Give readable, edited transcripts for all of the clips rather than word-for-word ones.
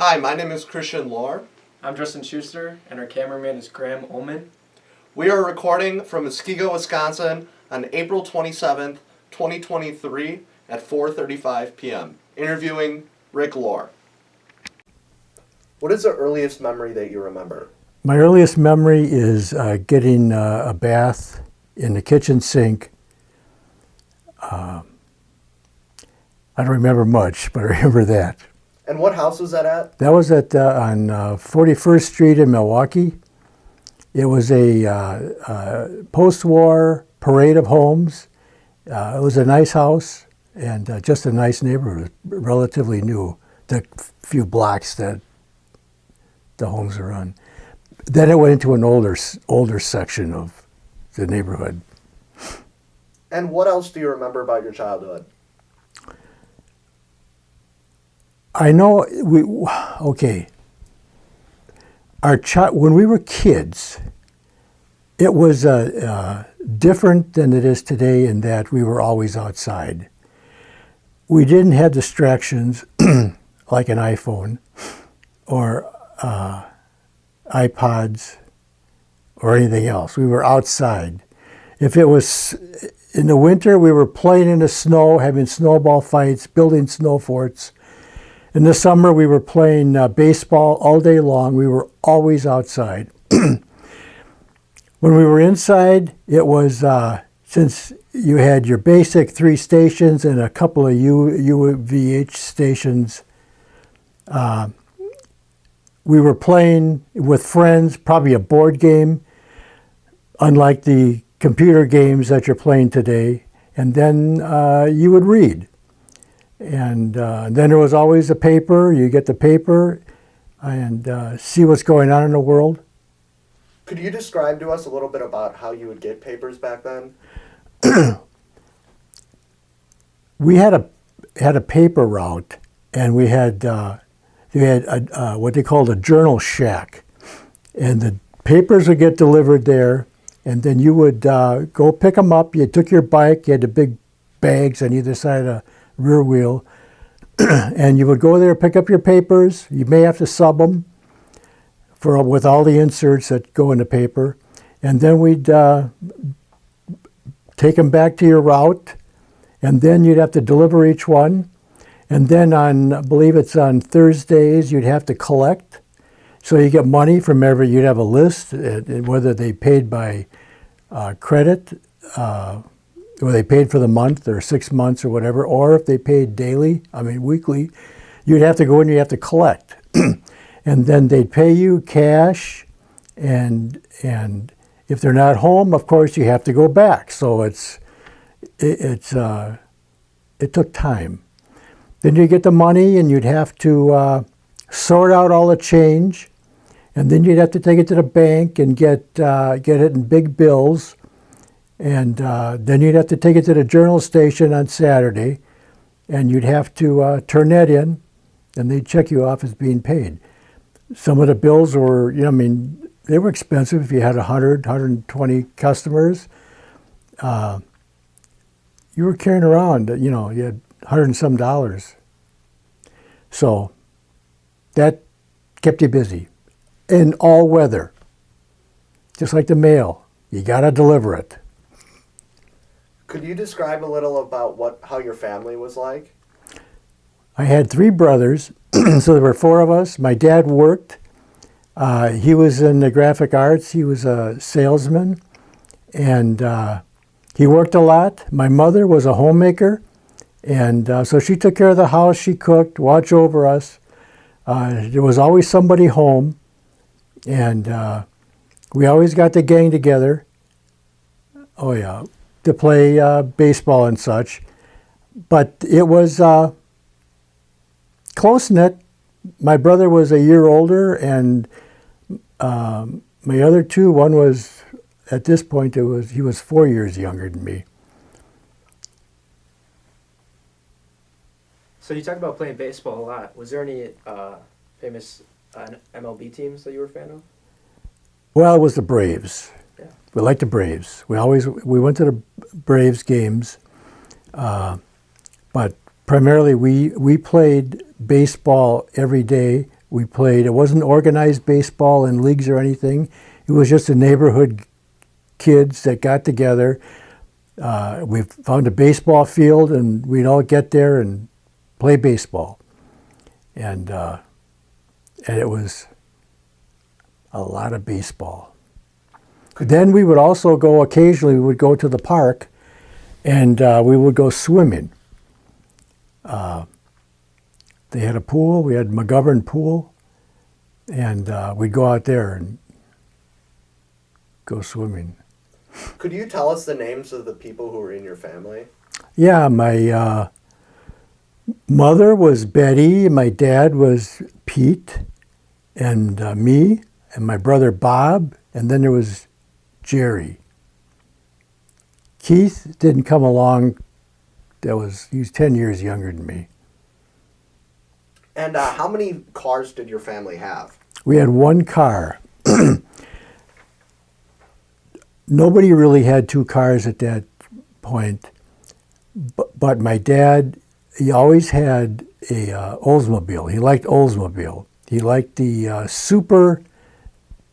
Hi, my name is Christian Lohr. I'm Justin Schuster, and our cameraman is Graham Ullman. We are recording from Muskego, Wisconsin on April 27th, 2023 at 4:35 p.m., interviewing Rick Lohr. What is the earliest memory that you remember? My earliest memory is getting a bath in the kitchen sink. I don't remember much, but I remember that. And what house was that at? That was on 41st Street in Milwaukee. It was a post-war parade of homes. It was a nice house and just a nice neighborhood, relatively new, the few blocks that the homes are on. Then it went into an older section of the neighborhood. And what else do you remember about your childhood? I know when we were kids, it was different than it is today in that we were always outside. We didn't have distractions like an iPhone or iPods or anything else. We were outside. If it was in the winter, we were playing in the snow, having snowball fights, building snow forts. In the summer, we were playing baseball all day long. We were always outside. When we were inside, it was, since you had your basic 3 stations and a couple of UVH stations, we were playing with friends, probably a board game, unlike the computer games that you're playing today. And then you would read. And then there was always a paper. You get the paper and see what's going on in the world. Could you describe to us a little bit about how you would get papers back then? We had a paper route, and we had what they called a journal shack, and the papers would get delivered there, and then you would go pick them up. You took your bike. You had the big bags on either side of the rear wheel, and you would go there, pick up your papers. You may have to sub them with all the inserts that go in the paper, and then we'd take them back to your route, and then you'd have to deliver each one, and then I believe it's on Thursdays, you'd have to collect. So you get money from you'd have a list, whether they paid by credit, or they paid for the month or 6 months or whatever, or if they paid weekly, you'd have to go and you have to collect. And then they'd pay you cash, and if they're not home, of course, you have to go back. So it took time. Then you get the money, and you'd have to sort out all the change, and then you'd have to take it to the bank and get it in big bills. And then you'd have to take it to the journal station on Saturday, and you'd have to turn that in, and they'd check you off as being paid. Some of the bills were, they were expensive. If you had 100, 120 customers, you were carrying around, you had $100 and some dollars. So that kept you busy in all weather. Just like the mail, you got to deliver it. Could you describe a little about how your family was like? I had 3 brothers, so there were 4 of us. My dad worked. He was in the graphic arts. He was a salesman, and he worked a lot. My mother was a homemaker, and so she took care of the house. She cooked, watched over us. There was always somebody home, and we always got the gang together. Oh, yeah. To play baseball and such, but it was close-knit. My brother was a year older, and my other 2, one was, at this point, he was 4 years younger than me. So you talk about playing baseball a lot. Was there any famous MLB teams that you were a fan of? Well, it was the Braves. Yeah. We liked the Braves. We went to the Braves games, but primarily we played baseball every day We played, it wasn't organized baseball in leagues or anything. It was just the neighborhood kids that got together. We found a baseball field and we'd all get there and play baseball. And it was a lot of baseball. Then we would also go, occasionally we would go to the park and we would go swimming. They had a pool, we had McGovern Pool, and we'd go out there and go swimming. Could you tell us the names of the people who were in your family? Yeah, my mother was Betty, my dad was Pete, and me, and my brother Bob, and then there was Jerry. Keith didn't come along. He was 10 years younger than me. And how many cars did your family have? We had one car. Nobody really had two cars at that point. But my dad, he always had a Oldsmobile. He liked Oldsmobile. He liked the Super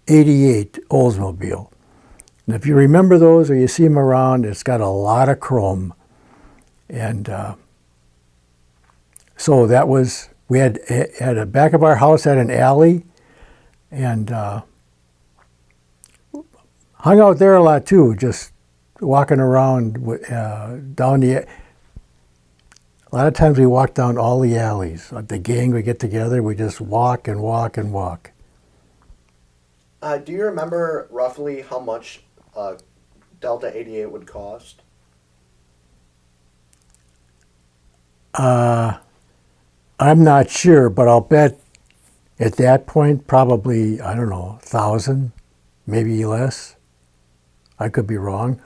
88 Oldsmobile. And if you remember those or you see them around, it's got a lot of chrome. And so that was, we had at the back of our house had an alley, and hung out there a lot too, just walking around down the. A lot of times we walked down all the alleys. The gang would get together, we just walk and walk and walk. Do you remember roughly how much Delta 88 would cost? I'm not sure, but I'll bet at that point probably, I don't know, 1,000, maybe less. I could be wrong.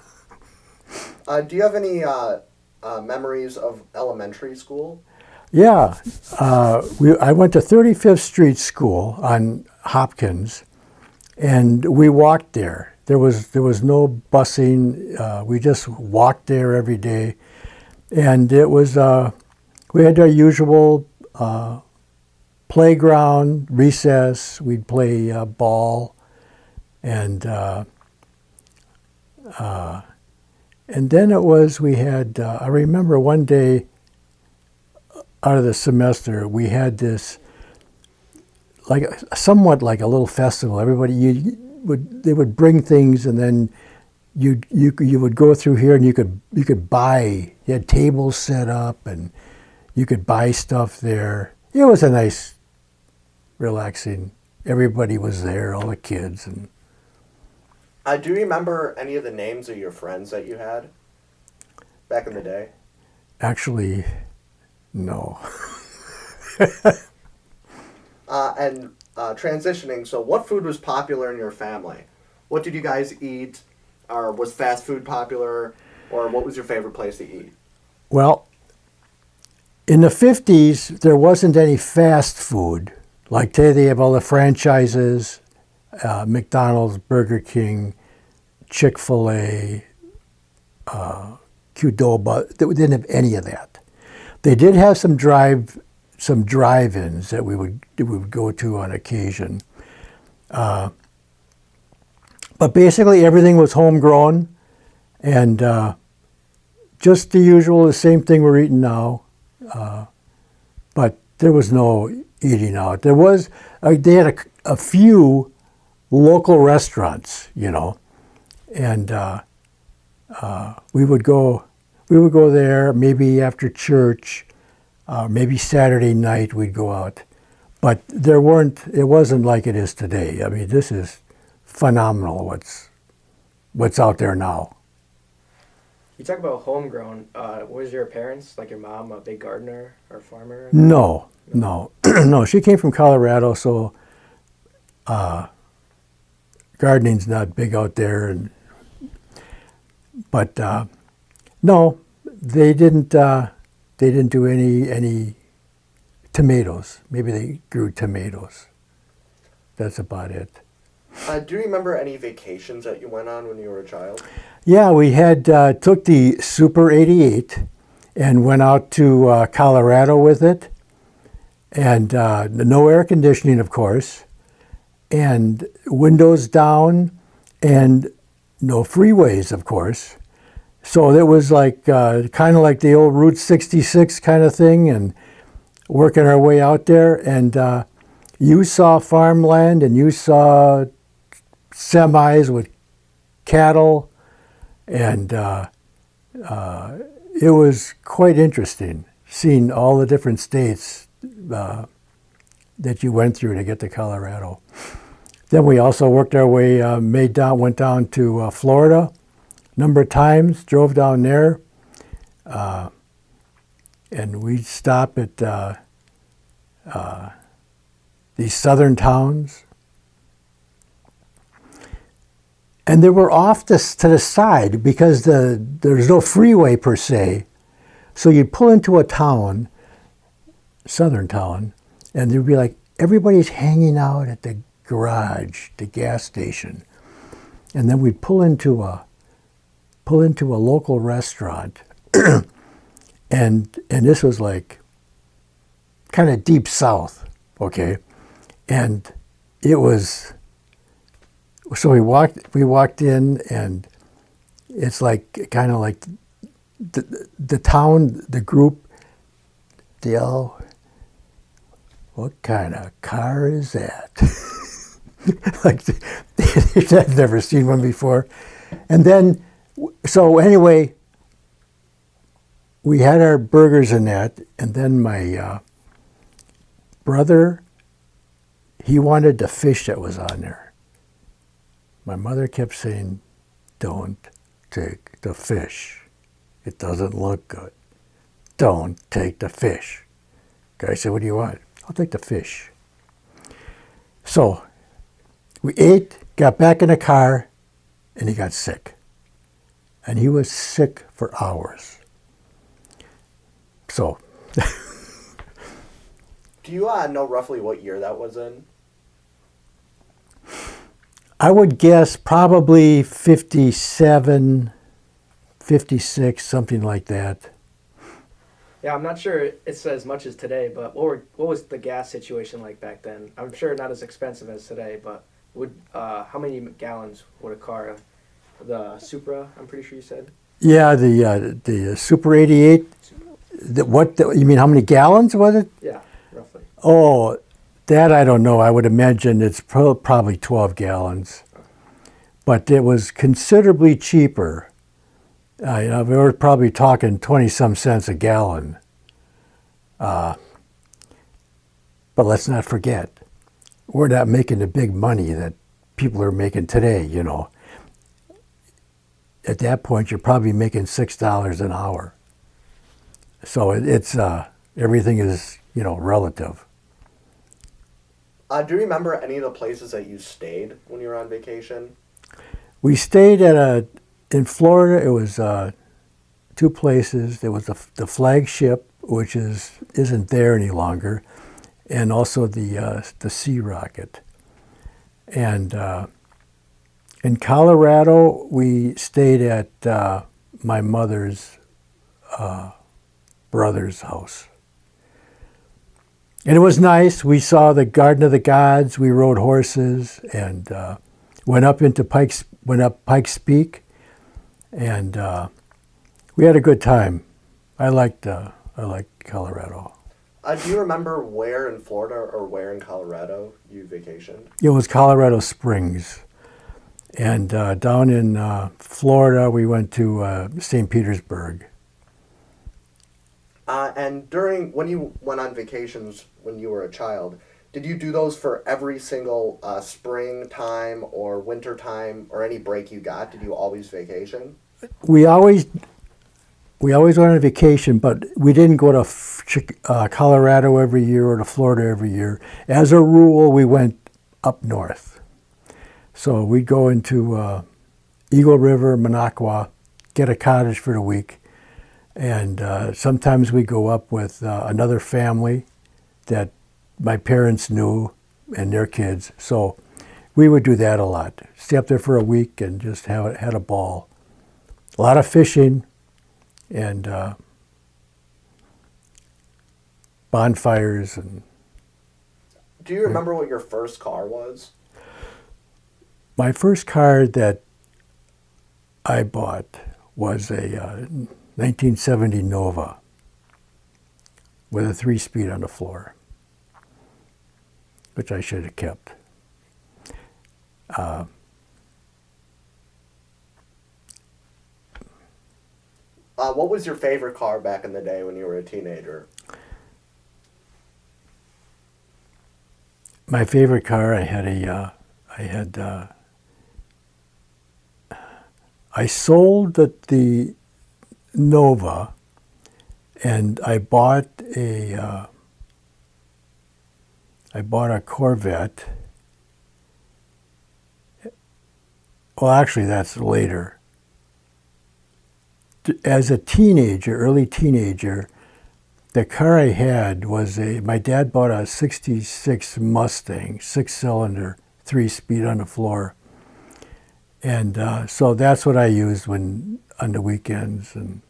Do you have any memories of elementary school? Yeah, I went to 35th Street School on Hopkins, and we walked there. There was no busing. We just walked there every day, and it was we had our usual playground, recess. We'd play ball, and then it was we had. I remember one day out of the semester we had this somewhat like a little festival. Everybody they would bring things, and then you would go through here and you could buy. You had tables set up and you could buy stuff there. It was a nice, relaxing. Everybody was there, all the kids. And do you remember any of the names of your friends that you had back in the day? actually, no. And transitioning, so what food was popular in your family? What did you guys eat? Or was fast food popular? Or what was your favorite place to eat? Well, in the 50s, there wasn't any fast food. Like today, they have all the franchises, McDonald's, Burger King, Chick-fil-A, Qdoba. They didn't have any of that. They did have some drive-ins that we would go to on occasion. But basically, everything was homegrown, and just the usual, the same thing we're eating now. But there was no eating out. There was, they had a few local restaurants, you know, and we would go there maybe after church, maybe Saturday night we'd go out. But it wasn't like it is today. I mean, this is phenomenal what's out there now. You talk about homegrown. Was your parents, like your mom, a big gardener or farmer? No. No. She came from Colorado, so gardening's not big out there. But no, they didn't do any tomatoes. Maybe they grew tomatoes. That's about it. Do you remember any vacations that you went on when you were a child? Yeah, we had took the Super 88 and went out to Colorado with it. And no air conditioning, of course, and windows down, and no freeways, of course. So it was like kind of like the old Route 66 kind of thing, and working our way out there. And you saw farmland, and you saw semis with cattle, and it was quite interesting seeing all the different states that you went through to get to Colorado. Then we also worked our way, went down to Florida a number of times, drove down there, and we'd stop at these southern towns. And they were off to the side because there's no freeway per se. So you'd pull into a town, southern town, and there'd be like everybody's hanging out at the garage, the gas station. And then we'd pull into a local restaurant. and this was like kind of deep south, okay? And it was, so we walked in, and it's like kind of like the town, the group, what kind of car is that? Like, I've never seen one before. And then, so anyway, we had our burgers and that, and then my brother, he wanted the fish that was on there. My mother kept saying, don't take the fish. It doesn't look good. Don't take the fish. Guy said, what do you want? I'll take the fish. So we ate, got back in the car, and he got sick. And he was sick for hours. So. Do you know roughly what year that was in? I would guess probably 57, 56, something like that. Yeah, I'm not sure it's as much as today, but what was the gas situation like back then? I'm sure not as expensive as today, but how many gallons would a car, the Supra, I'm pretty sure you said? Yeah, the Super 88. You mean how many gallons was it? Yeah, roughly. Oh, that I don't know. I would imagine it's probably 12 gallons. But it was considerably cheaper. We were probably talking 20-some cents a gallon. But let's not forget, we're not making the big money that people are making today, you know. At that point, you're probably making $6 an hour. So it's everything is, relative. Do you remember any of the places that you stayed when you were on vacation? We stayed in Florida. It was two places. There was the flagship, which isn't there any longer, and also the Sea Rocket. And in Colorado, we stayed at my mother's brother's house. And it was nice. We saw the Garden of the Gods. We rode horses and went up Pikes Peak, and we had a good time. I liked Colorado. Do you remember where in Florida or where in Colorado you vacationed? It was Colorado Springs, and down in Florida we went to St. Petersburg. And when you went on vacations when you were a child, did you do those for every single spring time or winter time or any break you got? Did you always vacation? We always went on vacation, but we didn't go to Colorado every year or to Florida every year. As a rule, we went up north. So we'd go into Eagle River, Minocqua, get a cottage for the week, and sometimes we go up with another family that my parents knew and their kids. So we would do that a lot. Stay up there for a week and just had a ball. A lot of fishing and bonfires and Do you remember what your first car was? My first car that I bought was a 1970 Nova with a 3-speed on the floor, which I should have kept. What was your favorite car back in the day when you were a teenager? My favorite car, I sold the Nova, and I bought a Corvette. Well, actually, that's later. As a teenager, early teenager, the car I had was my dad bought a 66 Mustang, 6-cylinder, 3-speed on the floor. And so that's what I used on the weekends. And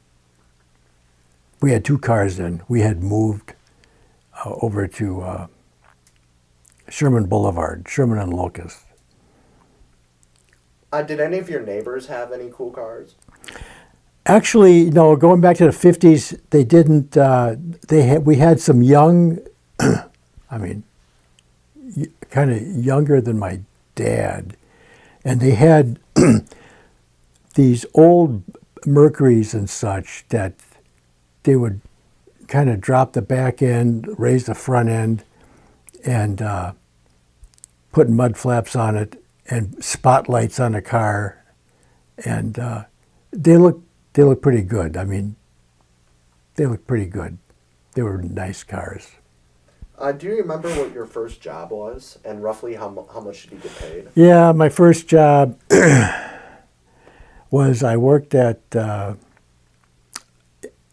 we had 2 cars then. We had moved over to Sherman Boulevard, Sherman and Locust. Did any of your neighbors have any cool cars? Actually, no, going back to the 50s, they didn't, we had some young, I mean, kind of younger than my dad, and they had these old Mercurys and such that they would kind of drop the back end, raise the front end, and put mud flaps on it and spotlights on the car, and they looked pretty good. I mean, they looked pretty good. They were nice cars. Do you remember what your first job was, and roughly how much did you get paid? Yeah, my first job was I worked at, I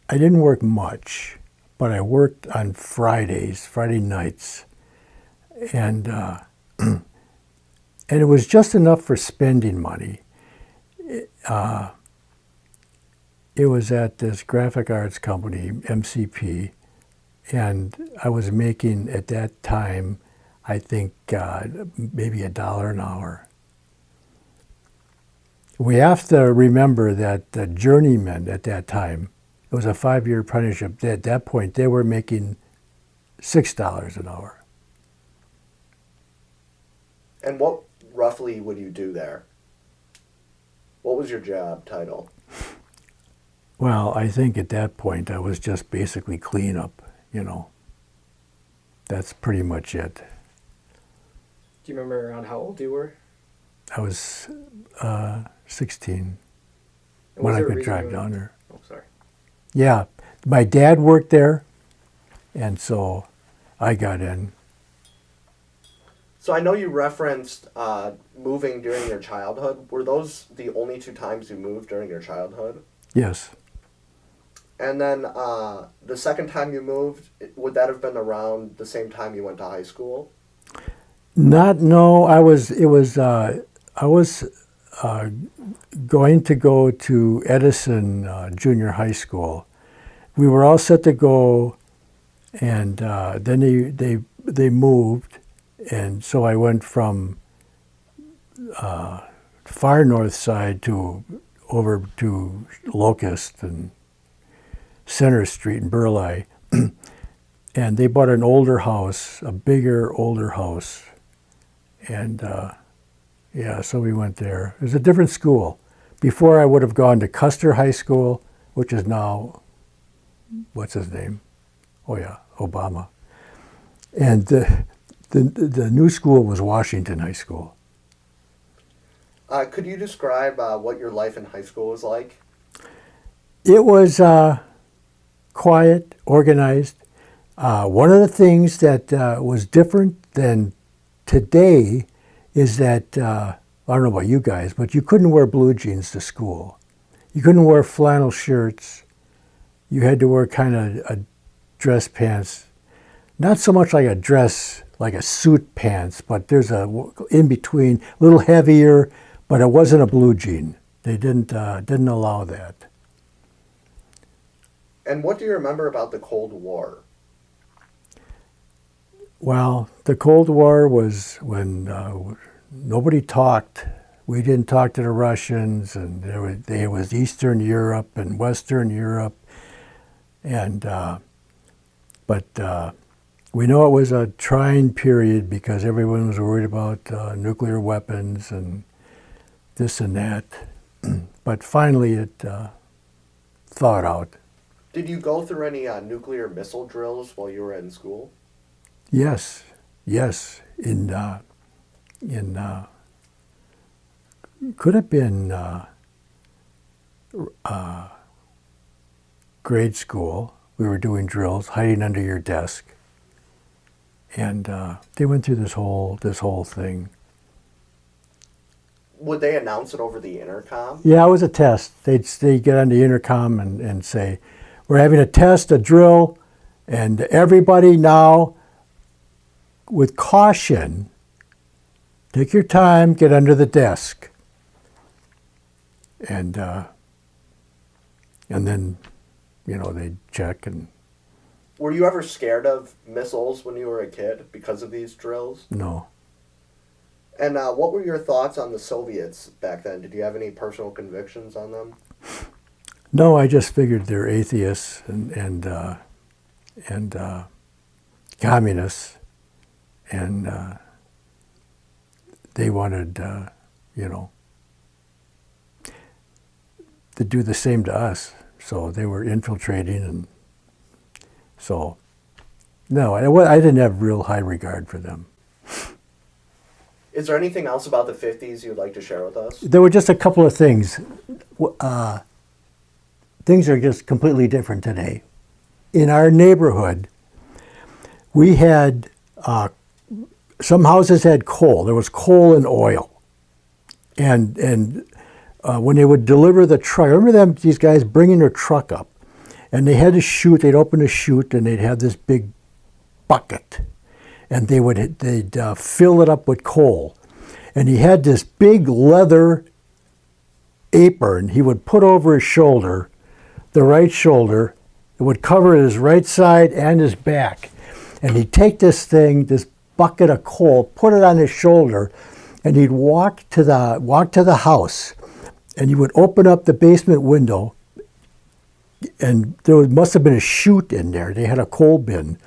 didn't work much, but I worked on Friday nights, and and it was just enough for spending money. It was at this graphic arts company, MCP, and I was making at that time, I think maybe $1 an hour. We have to remember that the journeymen at that time, it was a 5-year apprenticeship. At that point, they were making $6 an hour. And what roughly would you do there? What was your job title? Well, I think at that point I was just basically cleanup, you know. That's pretty much it. Do you remember around how old you were? I was 16 And when was I there a could reason drive down there. Oh, sorry. Yeah, my dad worked there, and so I got in. So I know you referenced moving during your childhood. Were those the only 2 times you moved during your childhood? Yes. And then the second time you moved, would that have been around the same time you went to high school? No, I was going to go to Edison Junior High School. We were all set to go, and then they moved, and so I went from far north side over to Locust and Center Street in Burleigh, and they bought an older house, a bigger, older house, and yeah, so we went there. It was a different school. Before I would have gone to Custer High School, which is now, what's his name? Oh yeah, Obama. And the new school was Washington High School. Could you describe what your life in high school was like? It was quiet, organized. One of the things that was different than today is that, I don't know about you guys, but you couldn't wear blue jeans to school. You couldn't wear flannel shirts. You had to wear kind of a dress pants. Not so much like a dress, like a suit pants, but there's a in between, a little heavier, but it wasn't a blue jean. They didn't allow that. And what do you remember about the Cold War? Well, the Cold War was when nobody talked. We didn't talk to the Russians, and there was Eastern Europe and Western Europe, and but we know it was a trying period because everyone was worried about nuclear weapons and this and that. But finally, it thawed out. Did you go through any nuclear missile drills while you were in school? Yes, yes. In could have been grade school. We were doing drills, hiding under your desk, and they went through this whole thing. Would they announce it over the intercom? Yeah, it was a test. They'd get on the intercom and say, "We're having a test, a drill, and everybody now, with caution, take your time, get under the desk." And then, they'd check. And Were you ever scared of missiles when you were a kid because of these drills? no. And what were your thoughts on the Soviets back then? Did you have any personal convictions on them? No, I just figured they're atheists and communists, and they wanted, to do the same to us. So they were infiltrating, and so no, I didn't have real high regard for them. Is there anything else about the 50s you'd like to share with us? There were just a couple of things. Things are just completely different today. In our neighborhood, we had, some houses had coal. There was coal and oil. And when they would deliver the truck, I remember these guys bringing their truck up, and they had to chute. They'd open a chute, and they'd have this big bucket, and they'd fill it up with coal. And he had this big leather apron he would put over his shoulder, the right shoulder. It would cover his right side and his back. And he'd take this bucket of coal, put it on his shoulder, and he'd walk to the house. And he would open up the basement window, and there must have been a chute in there. They had a coal bin.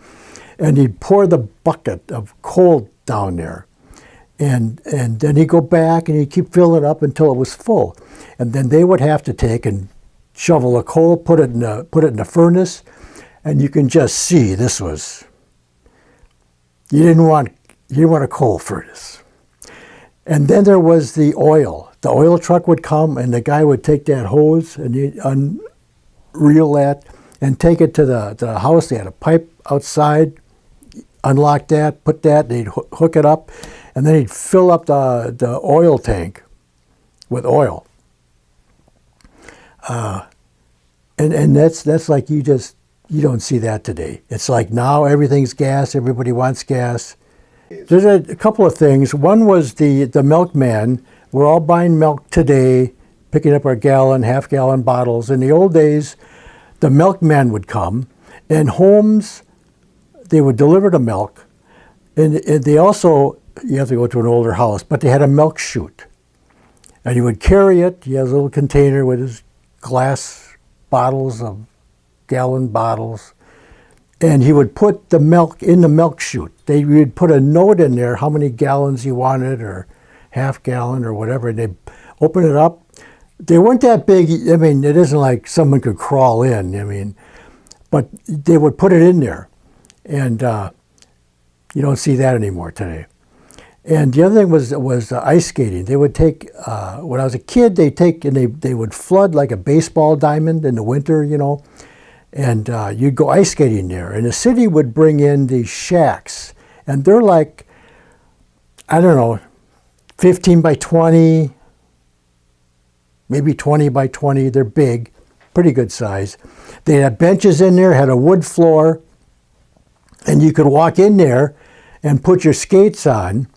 And he'd pour the bucket of coal down there. And then he'd go back and he'd keep filling it up until it was full. And then they would have to take and shovel the coal, put it in the furnace, and you can just see this was, you didn't want a coal furnace. And then there was the oil. The oil truck would come, and the guy would take that hose and he'd unreel that and take it to the house. They had a pipe outside, unlock that, put that, they'd hook it up, and then he'd fill up the oil tank with oil. And that's like you don't see that today. It's like now everything's gas, everybody wants gas. There's a couple of things. One was the milkman. We're all buying milk today, picking up our gallon, half-gallon bottles. In the old days, the milkman would come, and homes, they would deliver the milk, and they also, you have to go to an older house, but they had a milk chute. And he would carry it. He has a little container with his glass bottles of gallon bottles, and he would put the milk in the milk chute. They would put a note in there how many gallons he wanted, or half gallon or whatever, and they'd open it up. They weren't that big. I mean, it isn't like someone could crawl in. I mean, but they would put it in there, and you don't see that anymore today. And the other thing was ice skating. They would take, when I was a kid, they would flood like a baseball diamond in the winter, and you'd go ice skating there. And the city would bring in these shacks, and they're like, I don't know, 15 by 20, maybe 20 by 20. They're big, pretty good size. They had benches in there, had a wood floor, and you could walk in there and put your skates on.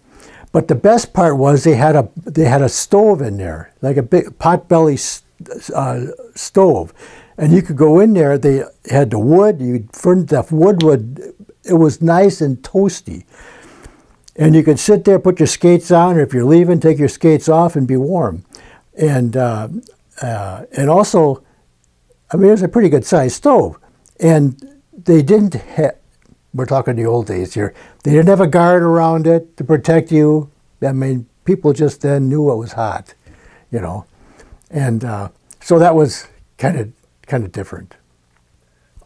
But the best part was they had a stove in there, like a big potbelly stove, and you could go in there. They had the wood. The wood would was nice and toasty. And you could sit there, put your skates on, or if you're leaving, take your skates off and be warm. And also, I mean, it was a pretty good sized stove. And they didn't have, we're talking the old days here, they didn't have a guard around it to protect you. I mean, people just then knew it was hot, you know. And so that was kind of different.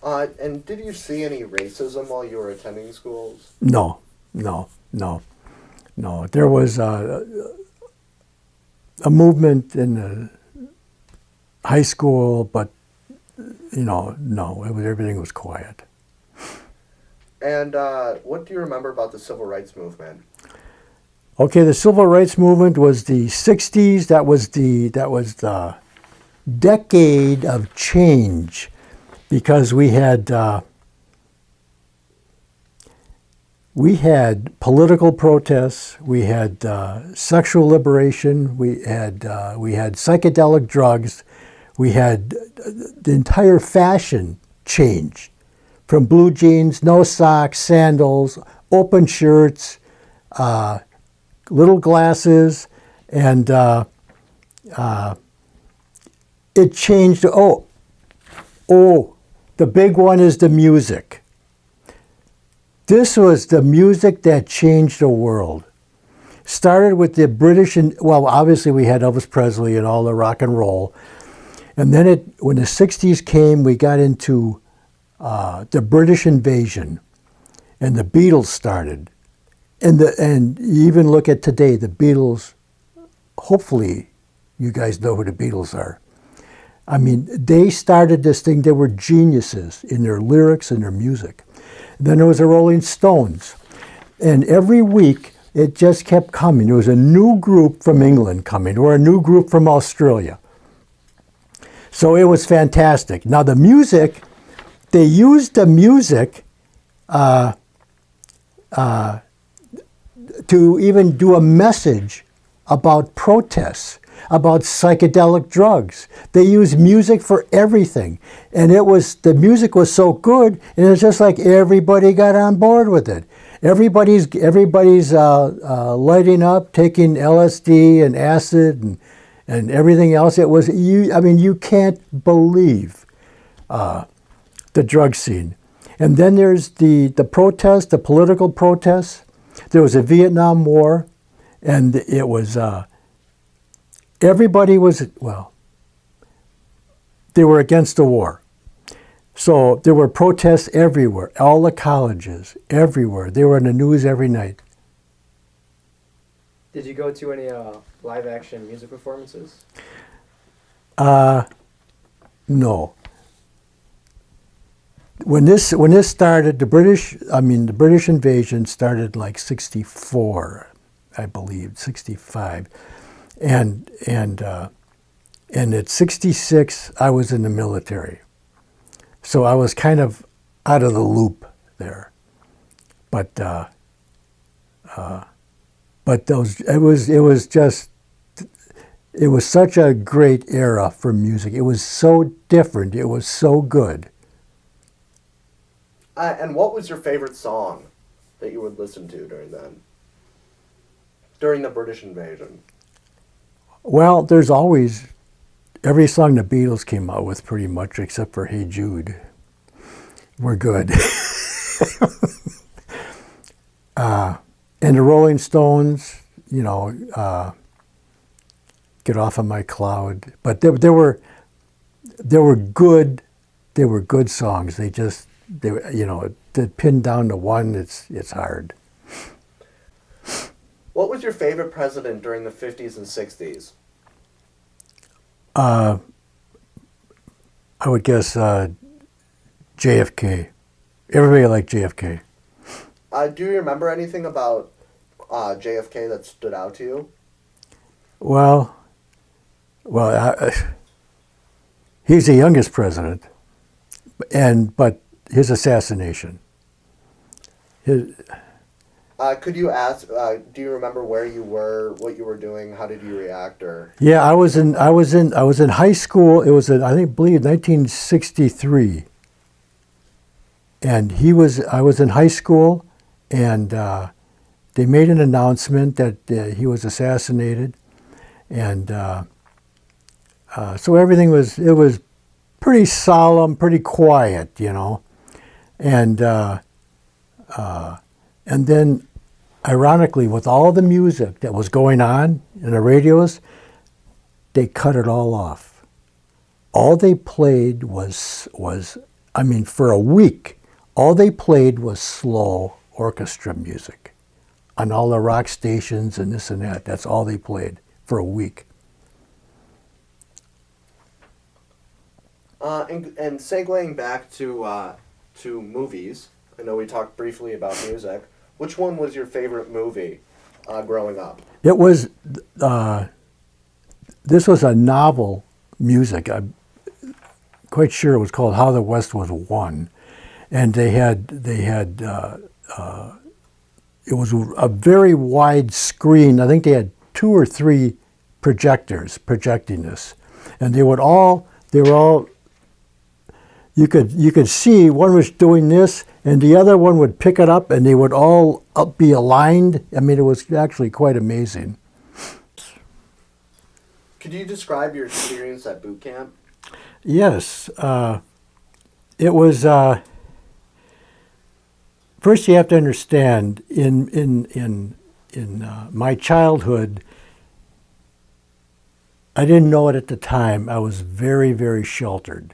And did you see any racism while you were attending schools? No. There was a movement in the high school, but no, everything was quiet. And what do you remember about the civil rights movement? Okay, the civil rights movement was the '60s. That was the decade of change, because we had political protests, we had sexual liberation, we had psychedelic drugs, we had the entire fashion changed, from blue jeans, no socks, sandals, open shirts, little glasses, and it changed. The big one is the music. This was the music that changed the world. Started with the British, and well, obviously we had Elvis Presley and all the rock and roll. And then when the 60s came, we got into the British invasion, and the Beatles started. And you even look at today, the Beatles, hopefully you guys know who the Beatles are. I mean, they started this thing. They were geniuses in their lyrics and their music. Then there was the Rolling Stones. And every week, it just kept coming. There was a new group from England coming, or a new group from Australia. So it was fantastic. Now the music, they used the music to even do a message about protests, about psychedelic drugs. They used music for everything. And the music was so good, and it was just like everybody got on board with it. Everybody's lighting up, taking LSD and acid and everything else. It was, you can't believe the drug scene. And then there's the protests, the political protests. There was a Vietnam War, and it was, everybody was, they were against the war. So there were protests everywhere, all the colleges, everywhere. They were in the news every night. Did you go to any live action music performances? No. When this started, the British invasion started like 64, I believe, 65. And at 66, I was in the military. So I was kind of out of the loop there. But it was such a great era for music. It was so different. It was so good. And what was your favorite song that you would listen to during the British invasion? Well, there's always every song the Beatles came out with, pretty much, except for "Hey Jude." We're good. And the Rolling Stones, "Get Off of My Cloud." But there were good songs. To pin down to one, it's hard. What was your favorite president during the 50s and 60s? I would guess JFK. Everybody liked JFK. Do you remember anything about JFK that stood out to you? Well, he's the youngest president, but his assassination. Could you ask? Do you remember where you were, what you were doing, how did you react, or? Yeah, I was in high school. It was I believe 1963. And I was in high school, and they made an announcement that he was assassinated, and so everything was pretty solemn, pretty quiet, you know, and then, ironically, with all the music that was going on in the radios, they cut it all off. All they played was I mean, for a week, all they played was slow orchestra music on all the rock stations and this and that. That's all they played for a week. And segueing back to movies, I know we talked briefly about music. Which one was your favorite movie growing up? It was, this was a novel music. I'm quite sure it was called How the West Was Won. And it was a very wide screen. I think they had 2 or 3 projectors projecting this. And they were all, you could see one was doing this and the other one would pick it up and they would all be aligned. I mean, it was actually quite amazing. Could you describe your experience at boot camp? Yes. It was, first you have to understand, in my childhood, I didn't know it at the time, I was very, very sheltered.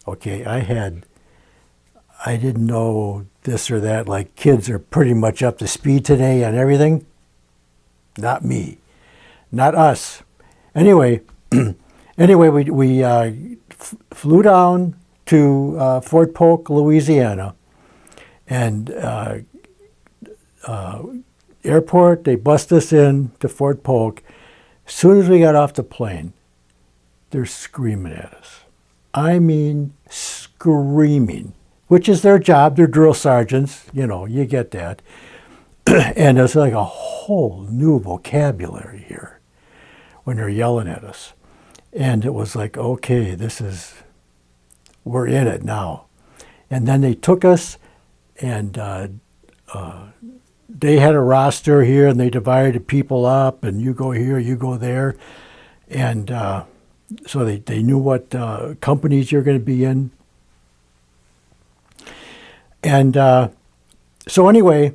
Okay, I didn't know this or that, like kids are pretty much up to speed today on everything. Not me, not us. Anyway, we flew down to Fort Polk, Louisiana, and airport, they bussed us in to Fort Polk. As soon as we got off the plane, they're screaming at us. I mean, screaming, which is their job. They're drill sergeants, you know, you get that. And it's like a whole new vocabulary here when they're yelling at us. And it was like, okay, we're in it now. And then they took us, and they had a roster here, and they divided people up, and you go here, you go there. And so they knew what companies you're going to be in. And so anyway,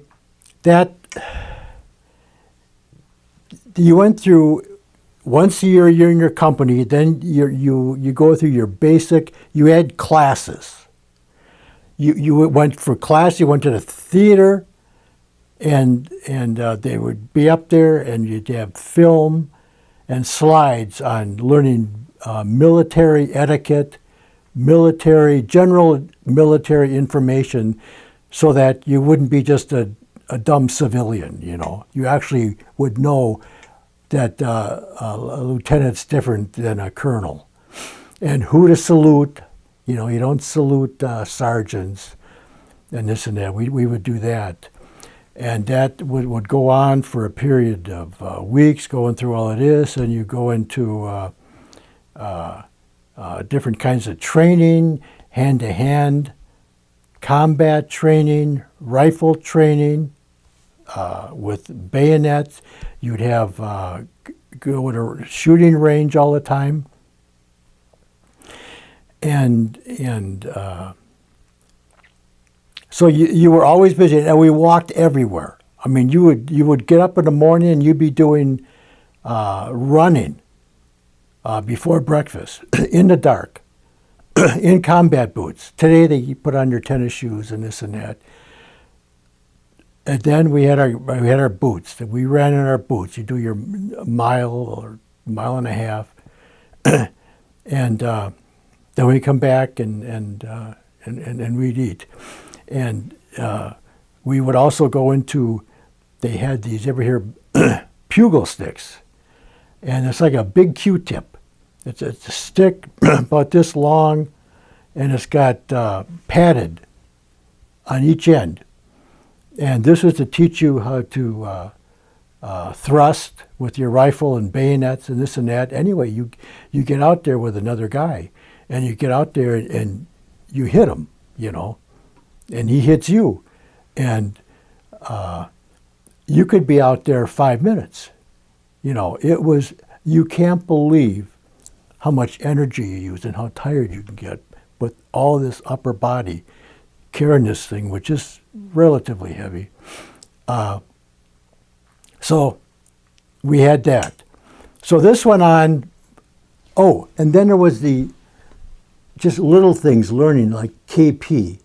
that you went through, once a year you're in your company, then you go through your basic, you had classes. You went for class, you went to the theater, and they would be up there, and you'd have film and slides on learning military etiquette, general military information, so that you wouldn't be just a dumb civilian, you know. You actually would know that a lieutenant's different than a colonel. And who to salute, you know, you don't salute sergeants and this and that. We would do that. And that would go on for a period of weeks, going through all of this, and you go into different kinds of training, hand-to-hand combat training, rifle training with bayonets. You'd have go to a shooting range all the time, and so you were always busy, and we walked everywhere. I mean, you would get up in the morning and you'd be doing running before breakfast in the dark, in combat boots. Today they put on your tennis shoes and this and that. And then we had our boots. We ran in our boots. You do your mile or mile and a half, and then we come back and we'd eat. And we would also go into, they had these, you ever hear pugil sticks? And it's like a big Q-tip. It's a stick about this long, and it's got padded on each end. And this was to teach you how to thrust with your rifle and bayonets and this and that. Anyway, you get out there with another guy, and you get out there and you hit him, you know. and he hits you, and you could be out there 5 minutes. You know, it was, you can't believe how much energy you use and how tired you can get with all this upper body carrying this thing, which is relatively heavy. So we had that. So this went on. Oh, and then there was the just little things learning like KP,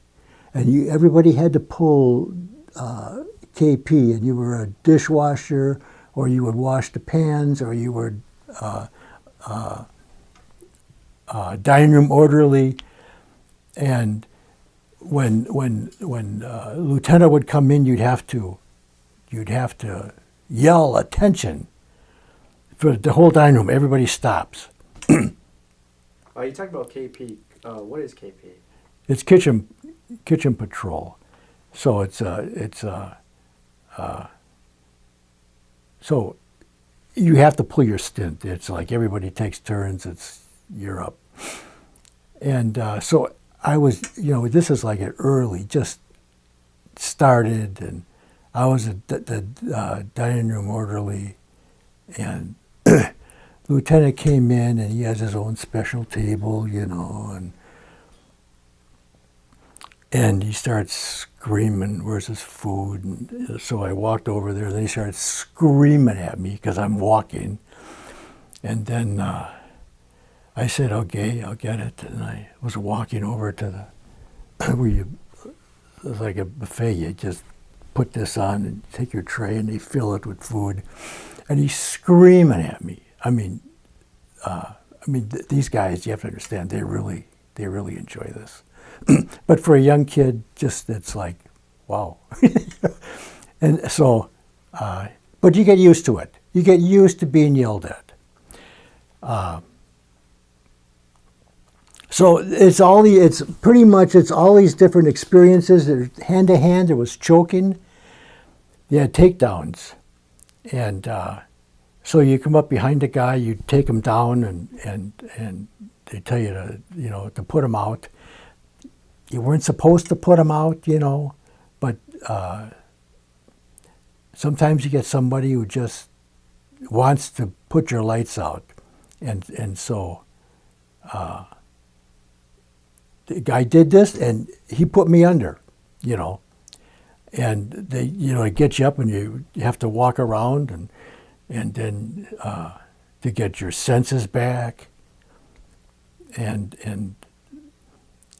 and everybody had to pull KP, and you were a dishwasher, or you would wash the pans, or you were dining room orderly. And when lieutenant would come in, you'd have to yell attention for the whole dining room. Everybody stops. You talked about KP. What is KP? It's kitchen patrol. So so you have to pull your stint. It's like everybody takes turns. You're up. And so I was, this is like an early, just started, and I was the dining room orderly, and lieutenant came in, and he has his own special table, and he starts screaming, "Where's his food?" And so I walked over there, and then he started screaming at me because I'm walking, and then I said, "Okay, I'll get it," and I was walking over to where it was like a buffet. You just put this on and take your tray, and they fill it with food, and he's screaming at me. These guys, you have to understand, they really enjoy this. But for a young kid, it's like, wow. And so, but you get used to it. You get used to being yelled at. So it's all these different experiences. Hand to hand, there was choking. You had takedowns, and so you come up behind a guy, you take him down, and they tell you to put him out. You weren't supposed to put him out, but sometimes you get somebody who just wants to put your lights out, and so the guy did this, and he put me under, and they get you up, and you have to walk around, and then to get your senses back, and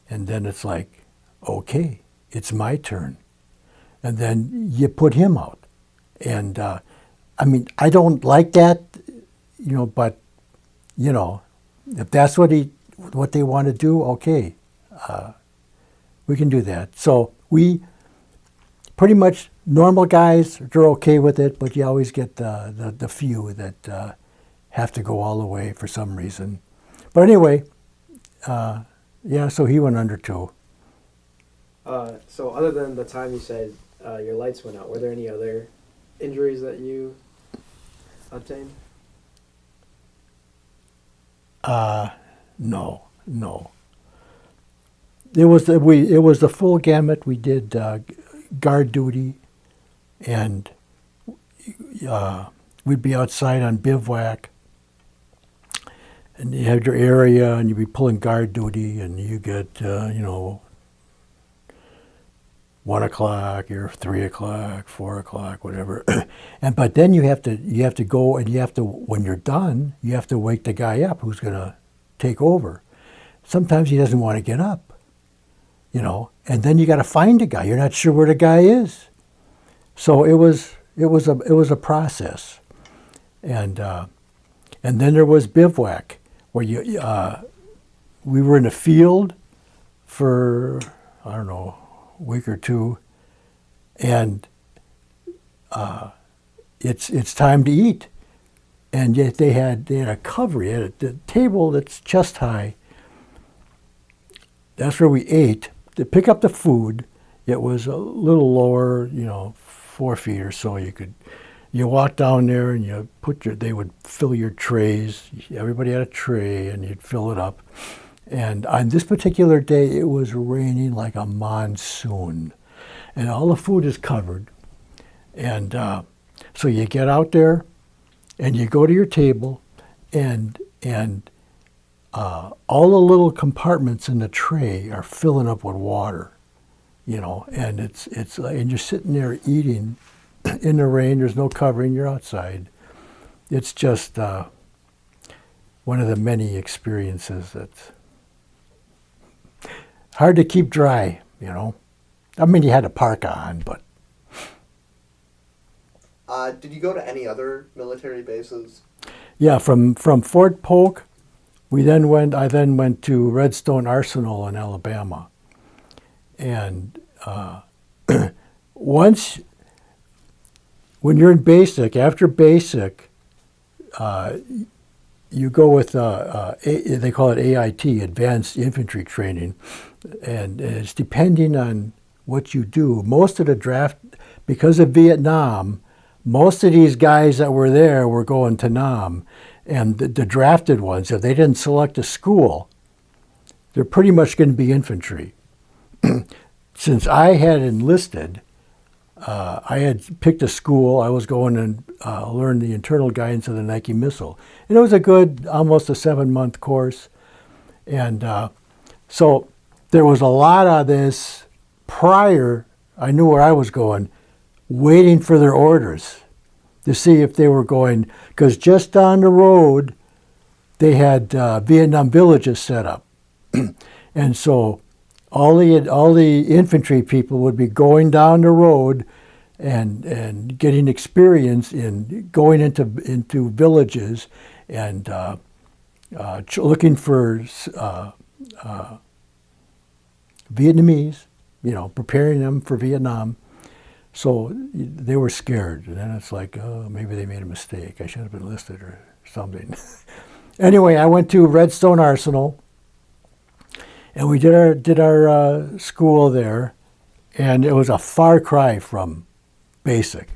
then it's like, okay, it's my turn, and then you put him out, and I don't like that, but if that's what they want to do, okay, we can do that. So we pretty much, normal guys, they're okay with it, but you always get the few that have to go all the way for some reason. But anyway, so he went under too. So other than the time you said your lights went out, were there any other injuries that you obtained? No. It was the full gamut. We did guard duty, and we'd be outside on bivouac, and you had your area, and you'd be pulling guard duty, and you get 1 o'clock or 3 o'clock, 4 o'clock, whatever. But then you have to go, and when you're done, you have to wake the guy up who's gonna take over. Sometimes he doesn't want to get up, and then you got to find a guy. You're not sure where the guy is, so it was a process, and then there was bivouac, where we were in a field for a week or two, and it's time to eat, and yet they had a cover, they had a table that's chest high. That's where we ate. To pick up the food, it was a little lower, 4 feet or so. You walk down there, and they would fill your trays. Everybody had a tray, and you'd fill it up, And on this particular day, it was raining like a monsoon. And all the food is covered. And so you get out there and you go to your table, and all the little compartments in the tray are filling up with water, you know, and and you're sitting there eating in the rain. There's no covering. You're outside. It's just one of the many experiences that's hard to keep dry, you know. I mean, you had a parka on, but. Did you go to any other military bases? Yeah, from Fort Polk, I then went to Redstone Arsenal in Alabama. And once, when you're in basic, after basic, you go with, they call it AIT, Advanced Infantry Training. And it's depending on what you do. Most of the draft, because of Vietnam, most of these guys that were there were going to Nam. And the drafted ones, if they didn't select a school, they're pretty much going to be infantry. Since I had enlisted, I had picked a school. I was going to learn the internal guidance of the Nike missile. And it was a good, almost a 7-month course. And so there was a lot of this prior. I knew where I was going, waiting for their orders to see if they were going, because just down the road, they had Vietnam villages set up. And so all the infantry people would be going down the road and getting experience in going into villages and looking for Vietnamese, you know, preparing them for Vietnam. So they were scared, and then it's like, oh, maybe they made a mistake. I should have been enlisted or something. Anyway, I went to Redstone Arsenal, and we did our school there, and it was a far cry from basic.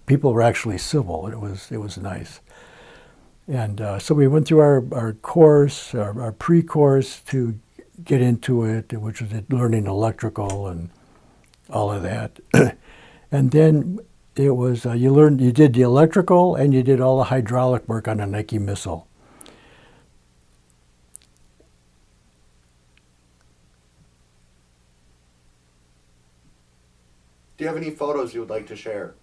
People were actually civil. It was nice, and so we went through our course, our pre-course to get into it, which was learning electrical and all of that. And then it was, you did the electrical and you did all the hydraulic work on a Nike missile. Do you have any photos you would like to share?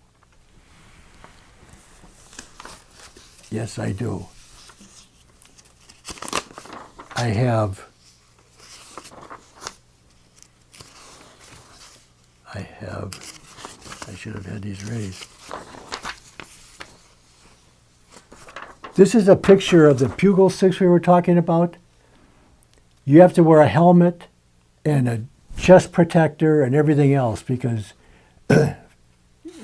Yes, I do. I should have had these raised. This is a picture of the Pugil 6 we were talking about. You have to wear a helmet and a chest protector and everything else because it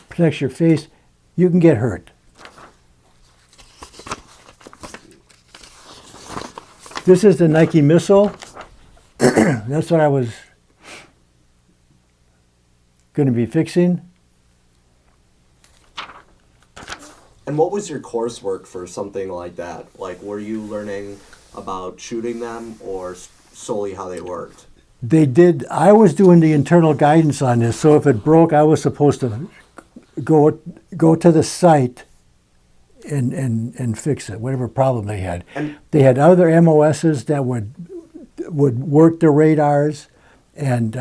protects your face. You can get hurt. This is the Nike missile. That's what I was going to be fixing. And what was your coursework for something like that? Like, were you learning about shooting them or solely how they worked? I was doing the internal guidance on this, so if it broke, I was supposed to go to the site and fix it, whatever problem they had. And they had other MOSs that would work the radars and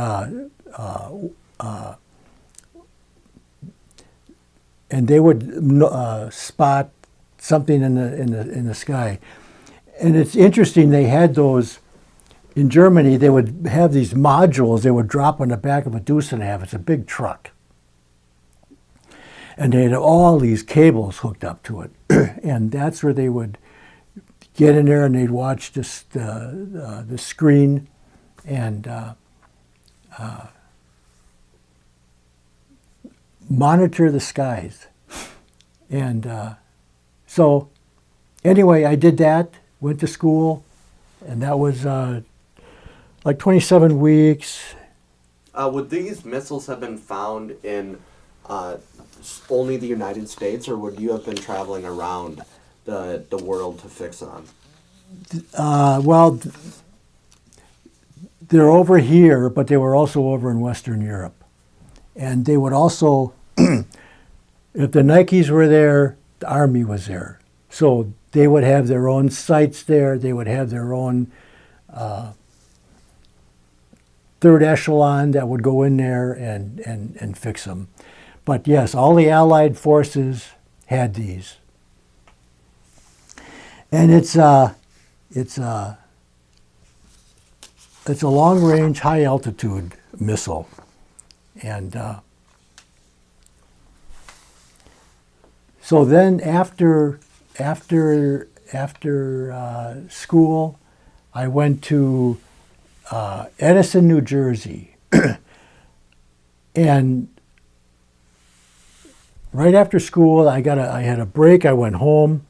they would spot something in the sky. And it's interesting, they had those in Germany. They would have these modules they would drop on the back of a Deuce and a Half. It's a big truck, and they had all these cables hooked up to it, and that's where they would get in there and they'd watch the screen and monitor the skies. And so anyway, I did that, went to school, and that was like 27 weeks. Would these missiles have been found in only the United States, or would you have been traveling around the world to fix them? Well, they're over here, but they were also over in Western Europe. And they would also, if the Nikes were there, the Army was there. So they would have their own sites there. They would have their own third echelon that would go in there and fix them. But yes, all the Allied forces had these. And it's a long-range, high-altitude missile. And so then after school, I went to Edison, New Jersey. And right after school, I had a break. I went home.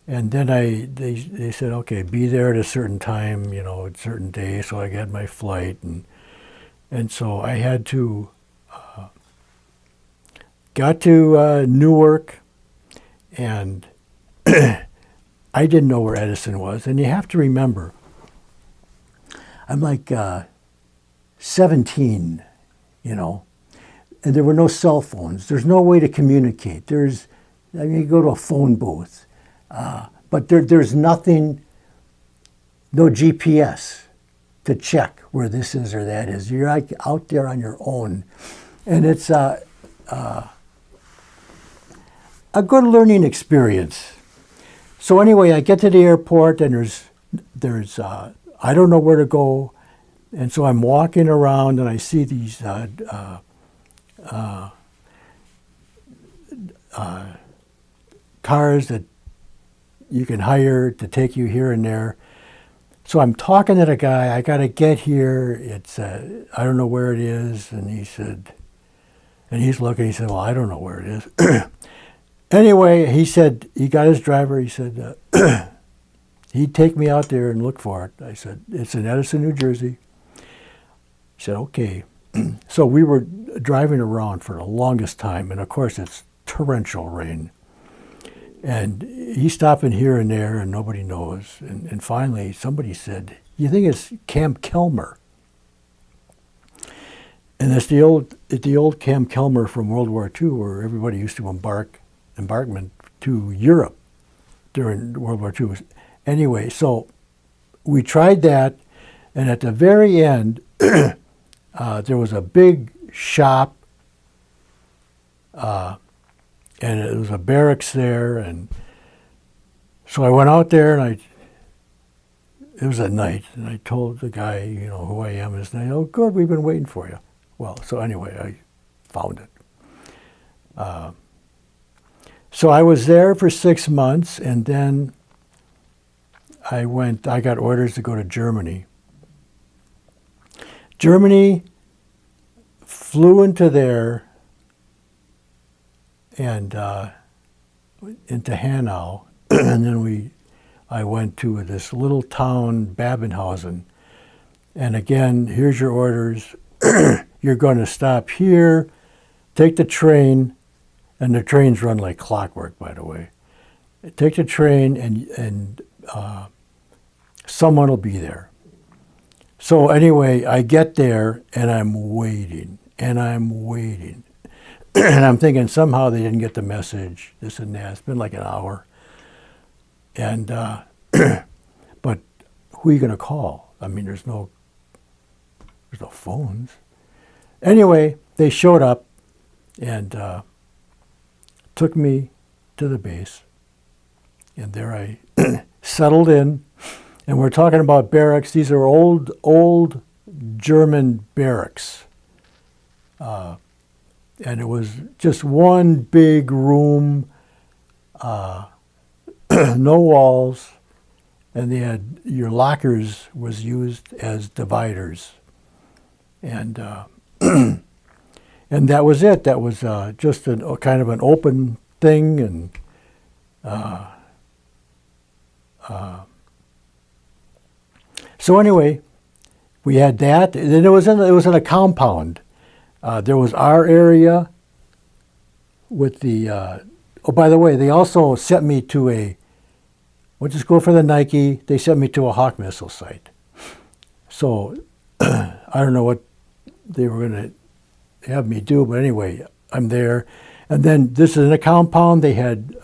And then they said, okay, be there at a certain time, you know, a certain day. So I got my flight, and so I had to got to Newark, and I didn't know where Edison was. And you have to remember, I'm like 17, you know, and there were no cell phones. There's no way to communicate. You go to a phone booth. But there's nothing, no GPS to check where this is or that is. You're like out there on your own. And it's a good learning experience. So anyway, I get to the airport and there's I don't know where to go. And so I'm walking around and I see these cars that you can hire to take you here and there. So I'm talking to the guy, I got to get here. It's, I don't know where it is. And he said, and he's looking, he said, well, I don't know where it is. Anyway, he said, he got his driver, he said, he'd take me out there and look for it. I said, it's in Edison, New Jersey. He said, okay. So we were driving around for the longest time. And of course, it's torrential rain. And he's stopping here and there, and nobody knows. And finally, somebody said, you think it's Camp Kelmer? And it's the old Camp Kelmer from World War II, where everybody used to embarkment to Europe during World War II. Anyway, so we tried that, and at the very end, there was a big shop, and it was a barracks there, and so I went out there, and it was at night, and I told the guy, you know, who I am, and his name. Oh, good, we've been waiting for you. Well, so anyway, I found it. So I was there for 6 months, and then I got orders to go to Germany. Germany, flew into there, and into Hanau, and then I went to this little town, Babenhausen, and again, here's your orders. You're going to stop here, take the train, and the trains run like clockwork, by the way. Take the train, and someone will be there. So anyway, I get there, and I'm waiting, and and I'm thinking somehow they didn't get the message, this and that. It's been like an hour. And, but who are you going to call? I mean, there's no phones. Anyway, they showed up and took me to the base. And there I settled in. And we're talking about barracks. These are old German barracks. And it was just one big room, no walls, and they had your lockers was used as dividers, and and that was it. That was just a kind of an open thing, and so anyway, we had that. And then it was in a compound. There was our area with the, oh, by the way, they also sent me to went to school for the Nike. They sent me to a Hawk missile site. So I don't know what they were going to have me do, but anyway, I'm there. And then this is in a compound. They had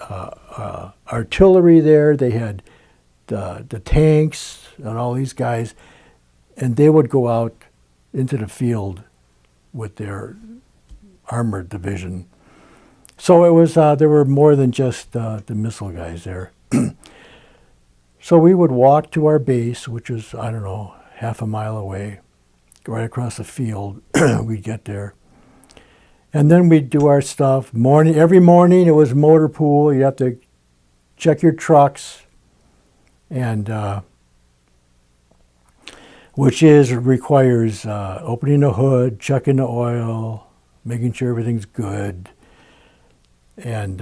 artillery there. They had the tanks and all these guys. And they would go out into the field with their armored division. So it was there were more than just the missile guys there. So we would walk to our base, which was, I don't know, half a mile away, right across the field. We'd get there. And then we'd do our stuff. Every morning it was motor pool. You have to check your trucks, and requires opening the hood, checking the oil, making sure everything's good. And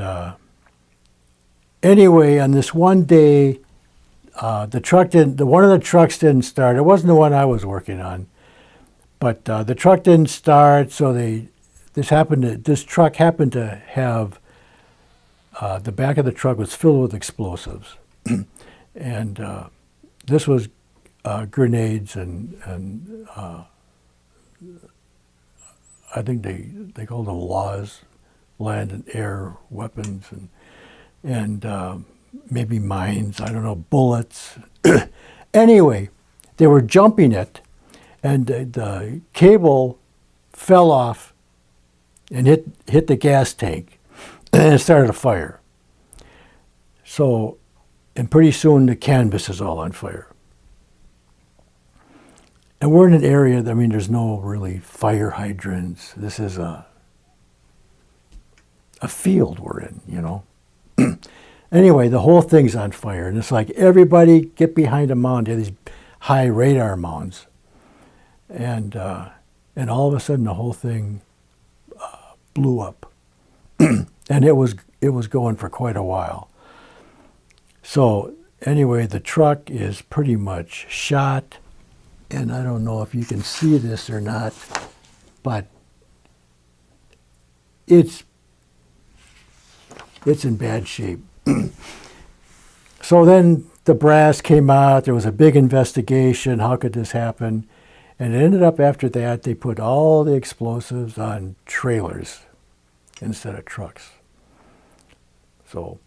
anyway, on this one day, one of the trucks didn't start. It wasn't the one I was working on, but the truck didn't start. So this truck happened to have the back of the truck was filled with explosives, and this was grenades and I think they called them LAWs, land and air weapons, and maybe mines, I don't know, bullets. Anyway, they were jumping it, and the cable fell off and hit the gas tank, and it started a fire. So, and pretty soon the canvas is all on fire. And we're in an area that, there's no really fire hydrants. This is a field we're in, Anyway, the whole thing's on fire. And it's like, everybody get behind a mound. They have these high radar mounds. And all of a sudden, the whole thing blew up. And it was going for quite a while. So anyway, the truck is pretty much shot. And I don't know if you can see this or not, but it's in bad shape. So then the brass came out. There was a big investigation. How could this happen? And it ended up after that, they put all the explosives on trailers instead of trucks. So.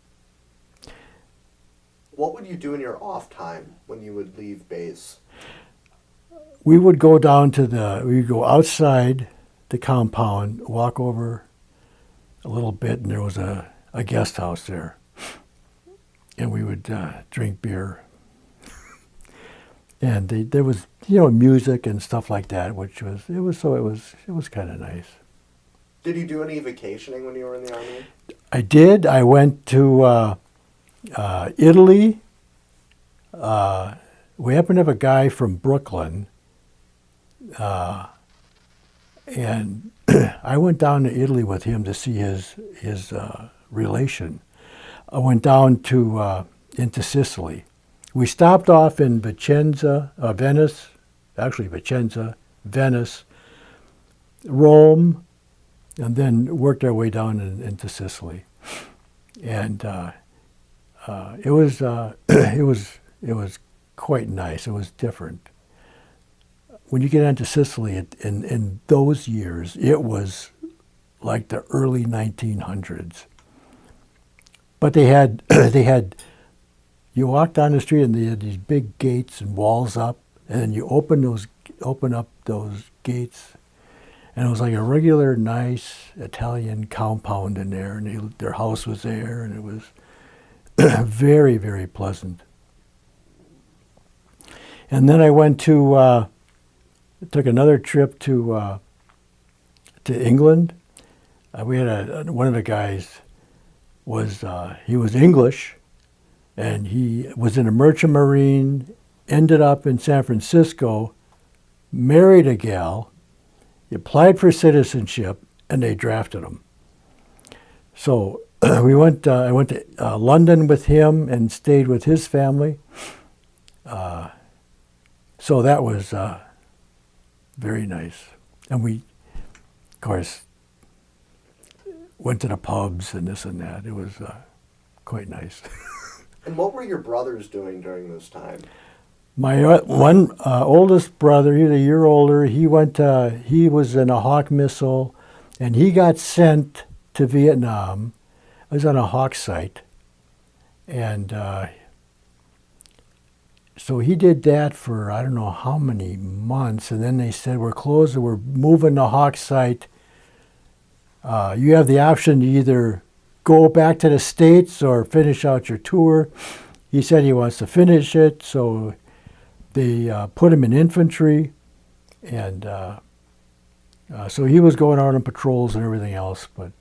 What would you do in your off time when you would leave base? We would go we'd go outside the compound, walk over a little bit, and there was a guest house there. And we would drink beer. And there was, music and stuff like that, it was kind of nice. Did you do any vacationing when you were in the Army? I did. I went to Italy. We happened to have a guy from Brooklyn. And I went down to Italy with him to see his relation. I went down into Sicily. We stopped off in Venice, Rome, and then worked our way down into Sicily. And it was quite nice. It was different. When you get into Sicily, in those years, it was like the early 1900s. But they had you walk down the street and they had these big gates and walls up, and then you open up those gates, and it was like a regular nice Italian compound in there, and their house was there, and it was very, very pleasant. And then I went took another trip to England. We had one of the guys he was English, and he was in a merchant marine, ended up in San Francisco, married a gal, he applied for citizenship, and they drafted him. So I went to London with him and stayed with his family. So that was very nice. And we, of course, went to the pubs and this and that. It was quite nice. And what were your brothers doing during this time? My one oldest brother, he's a year older. He was in a Hawk missile, and he got sent to Vietnam. I was on a Hawk site, and so he did that for I don't know how many months, and then they said we're closed. We're moving the Hawk site. You have the option to either go back to the States or finish out your tour. He said he wants to finish it, so they put him in infantry, and so he was going out on patrols and everything else, but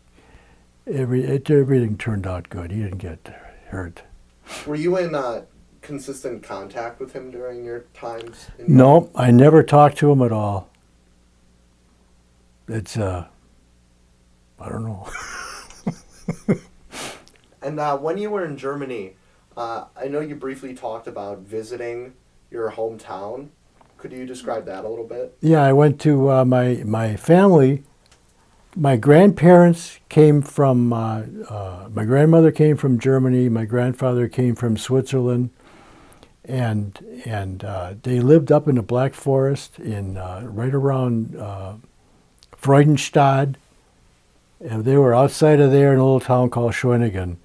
everything turned out good. He didn't get hurt. Were you in consistent contact with him during your times? No, I never talked to him at all. It's, I don't know. And when you were in Germany, I know you briefly talked about visiting your hometown. Could you describe that a little bit? Yeah, I went to my family. My grandparents came from, my grandmother came from Germany, my grandfather came from Switzerland, and they lived up in the Black Forest in right around Freudenstadt. And they were outside of there in a little town called Schwenningen.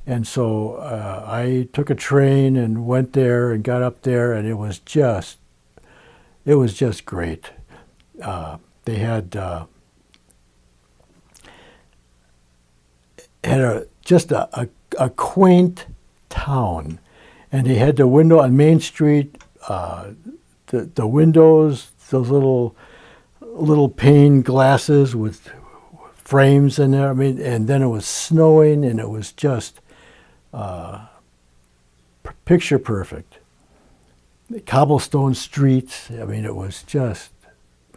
And so I took a train and went there and got up there, and it was just great. They had just a quaint town, and they had the window on Main Street. The windows, those little pane glasses with frames in there. I mean, and then it was snowing, and it was just picture perfect. The cobblestone streets. I mean, it was just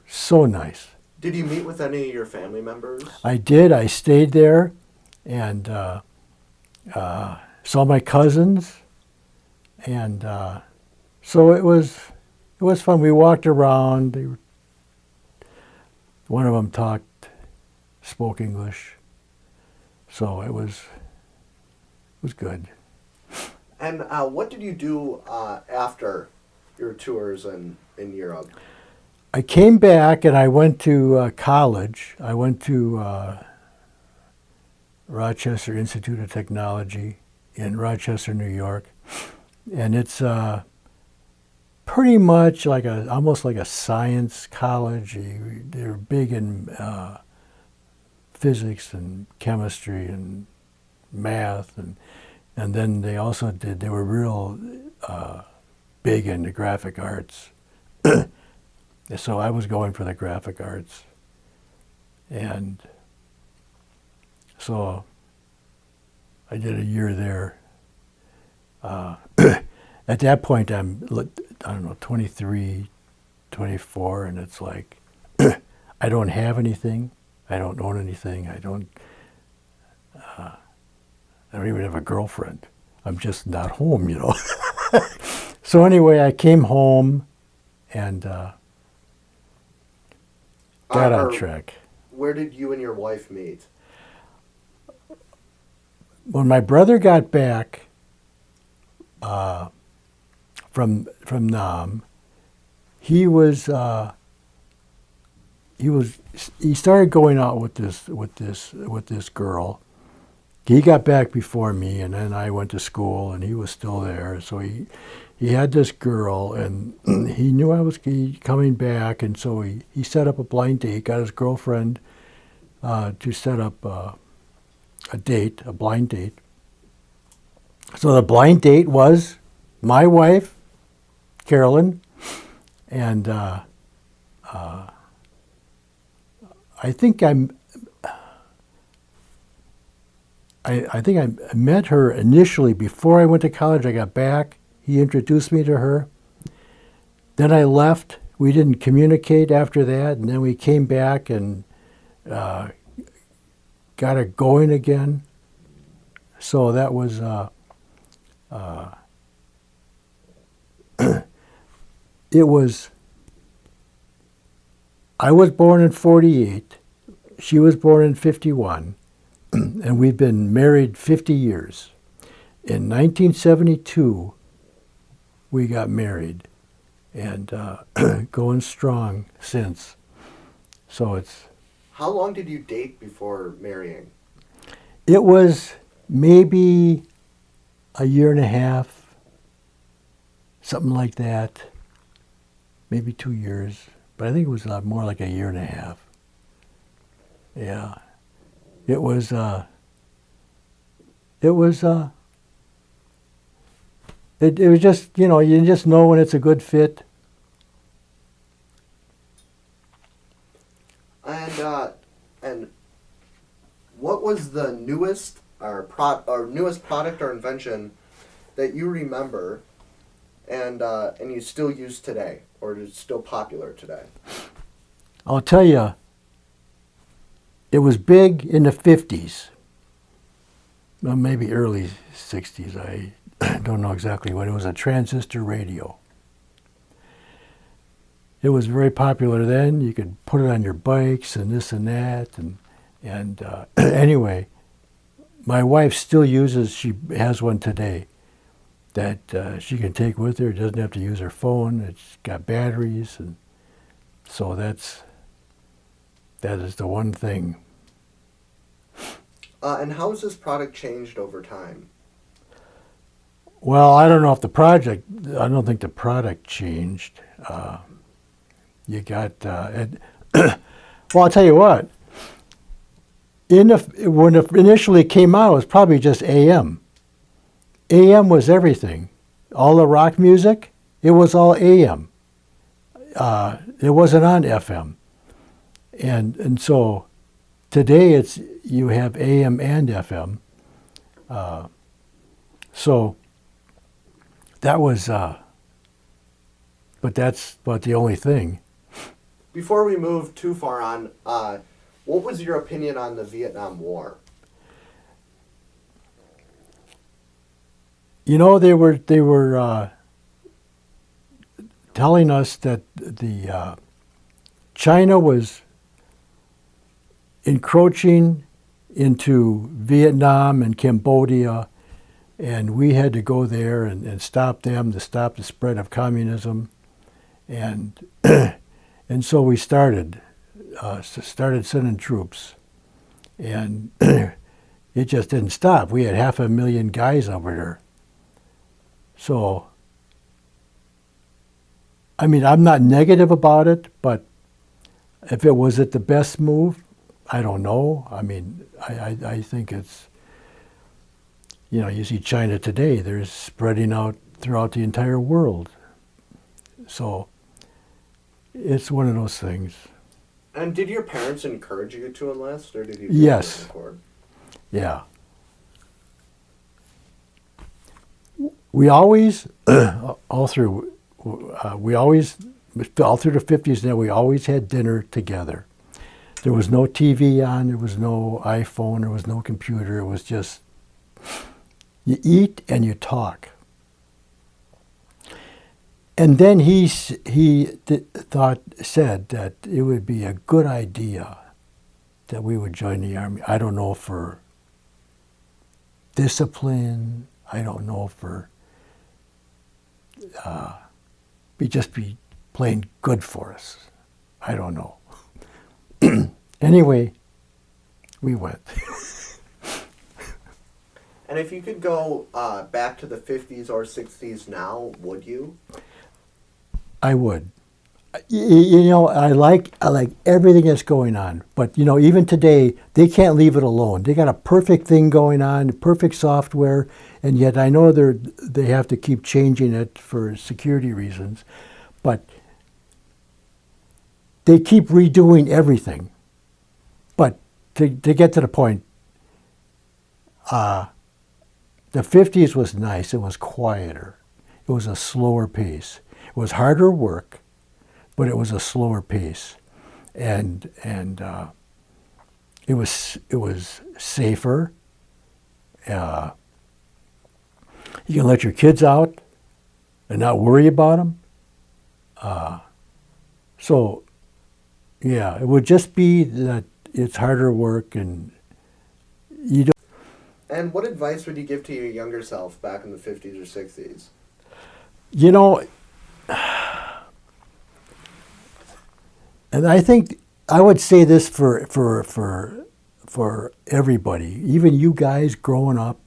so nice. Did you meet with any of your family members? I did. I stayed there, and saw my cousins, and so it was fun. We walked around. One of them spoke English, so it was good. And what did you do after your tours in Europe? I came back and I went to college. I went to Rochester Institute of Technology in Rochester, New York, and it's pretty much almost like a science college. They're big in physics and chemistry and math, and then they were real big into graphic arts. So I was going for the graphic arts, and so I did a year there. At that point, I don't know, 23, 24, and it's like, I don't have anything. I don't own anything. I don't even have a girlfriend. I'm just not home, you know. So anyway, I came home and got on track. Where did you and your wife meet? When my brother got back from Nam, he started going out with this girl. He got back before me, and then I went to school, and he was still there. So he had this girl, and he knew I was coming back, and so he set up a blind date, got his girlfriend to set up a blind date. So the blind date was my wife, Carolyn, and I think I met her initially before I went to college. I got back. He introduced me to her. Then I left. We didn't communicate after that, and then we came back and got it going again. So that was I was born in 48. She was born in 51. And we've been married 50 years. In 1972, we got married, and going strong since. So How long did you date before marrying? it was maybe a year and a half, something like that, maybe 2 years, but I think it was a lot more like a year and a half. Yeah, it was. It was. It was just, you just know when it's a good fit. And what was the newest newest product or invention that you remember and you still use today, or is still popular today? I'll tell you, it was big in the 50s, well, maybe early 60s. I don't know exactly when. It was a transistor radio. It was very popular then. You could put it on your bikes and this and that. And anyway, my wife still uses, she has one today that she can take with her. It doesn't have to use her phone. It's got batteries. And so that is the one thing. And how has this product changed over time? Well, I don't know if I don't think the product changed. You got, well, I'll tell you what. When it initially came out, it was probably just AM. AM was everything. All the rock music, it was all AM. It wasn't on FM. And so today you have AM and FM. So that was, but that's about the only thing. Before we move too far on, what was your opinion on the Vietnam War? They were telling us that the China was encroaching into Vietnam and Cambodia, and we had to go there and stop them, to stop the spread of communism, and and so we started sending troops, and it just didn't stop. We had 500,000 guys over there. So, I mean, I'm not negative about it, but if it was the best move, I don't know. I mean, I think it's, you see China today, they're spreading out throughout the entire world. So, it's one of those things. And did your parents encourage you to enlist, or did you? Yes. Yeah. We always, all through the 50s now, we always had dinner together. There was no TV on, there was no iPhone, there was no computer. It was just, you eat and you talk. And then he said that it would be a good idea that we would join the Army. I don't know for discipline. I don't know for be plain good for us. I don't know. Anyway, we went. And if you could go back to the 50s or 60s now, would you? I would. I like everything that's going on. But, even today, they can't leave it alone. They got a perfect thing going on, perfect software, and yet I know they have to keep changing it for security reasons. But they keep redoing everything. But to get to the point, the 50s was nice. It was quieter. It was a slower pace. It was harder work, but it was a slower pace, and it was safer. You can let your kids out and not worry about them. So, yeah, it would just be that it's harder work, and you don't. And what advice would you give to your younger self back in the 50s or 60s? You know, and I think I would say this for everybody, even you guys growing up,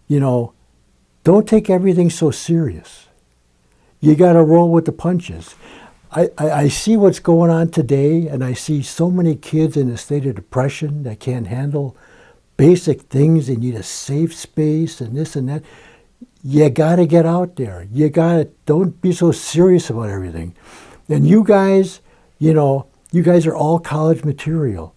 you know, don't take everything so serious. You got to roll with the punches. I see what's going on today, and I see so many kids in a state of depression that can't handle basic things. They need a safe space and this and that. You got to get out there. Don't be so serious about everything. And you guys, you know, you guys are all college material.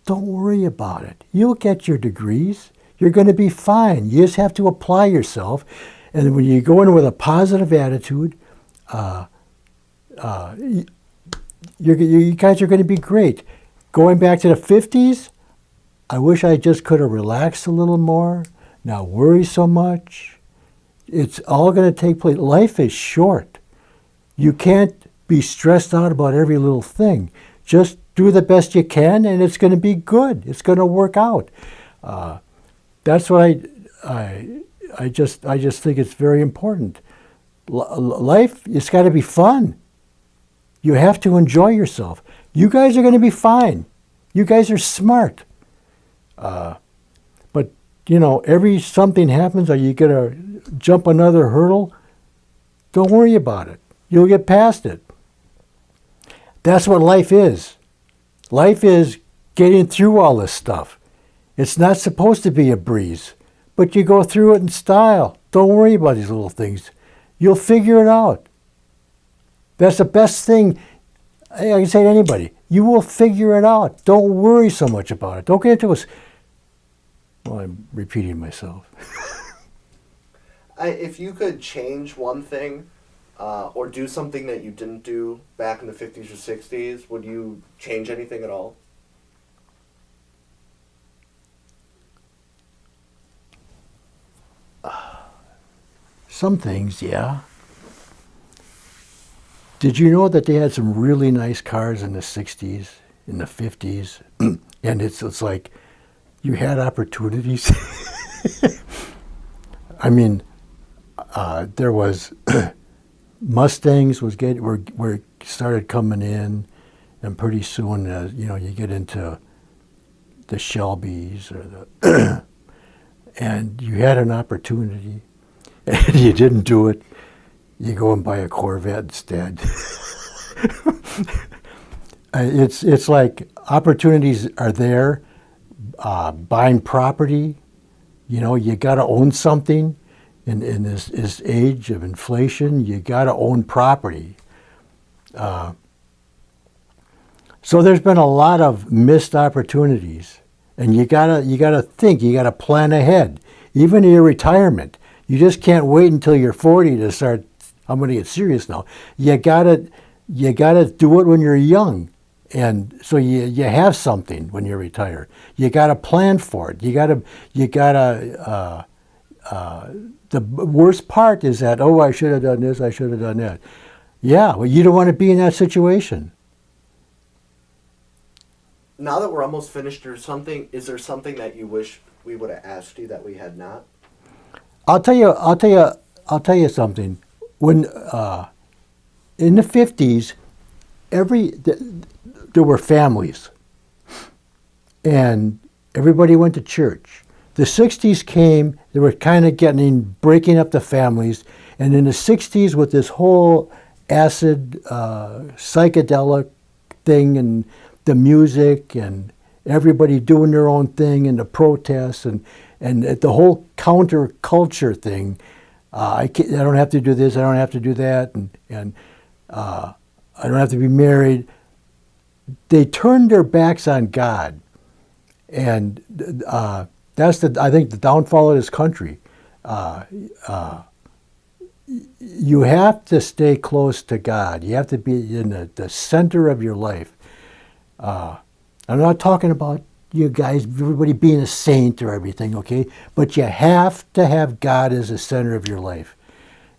Don't worry about it. You'll get your degrees. You're going to be fine. You just have to apply yourself. And when you go in with a positive attitude, you guys are going to be great. Going back to the 50s, I wish I just could have relaxed a little more, not worry so much. It's all going to take place. Life is short. You can't be stressed out about every little thing. Just do the best you can, and it's going to be good. It's going to work out. That's what I just think it's very important. Life, it's got to be fun. You have to enjoy yourself. You guys are going to be fine. You guys are smart. But, you know, every something happens, are you going to jump another hurdle? Don't worry about it. You'll get past it. That's what life is. Life is getting through all this stuff. It's not supposed to be a breeze, but you go through it in style. Don't worry about these little things. You'll figure it out. That's the best thing I can say to anybody. You will figure it out. Don't worry so much about it. Don't get into it. Well, I'm repeating myself. If you could change one thing or do something that you didn't do back in the 50s or 60s, would you change anything at all? Some things, yeah. Did you know that they had some really nice cars in the 60s, in the 50s? And it's like you had opportunities. I mean, there was Mustangs were started coming in, and pretty soon, you know, you get into the Shelbys or the, and you had an opportunity, and you didn't do it. You go and buy a Corvette instead. It's like opportunities are there. Buying property, you know, you got to own something. In this age of inflation, you got to own property. So there's been a lot of missed opportunities, and you gotta think, you gotta plan ahead, even in your retirement. You just can't wait until you're 40 to start. I'm going to get serious now. You gotta do it when you're young, and so you have something when you retire. You gotta plan for it. You gotta. The worst part is that, oh, I should have done this, I should have done that. Yeah, well, you don't want to be in that situation. Now that we're almost finished, is there something that you wish we would have asked you that we had not? I'll tell you something. When in the 50s, there were families, and everybody went to church. The 60s came, they were kind of breaking up the families. And in the 60s, with this whole acid, psychedelic thing and the music and everybody doing their own thing and the protests and the whole counterculture thing, I don't have to do this, I don't have to do that, and I don't have to be married. They turned their backs on God. And that's I think the downfall of this country. You have to stay close to God. You have to be in the center of your life. I'm not talking about you guys, everybody being a saint or everything, okay? But you have to have God as the center of your life,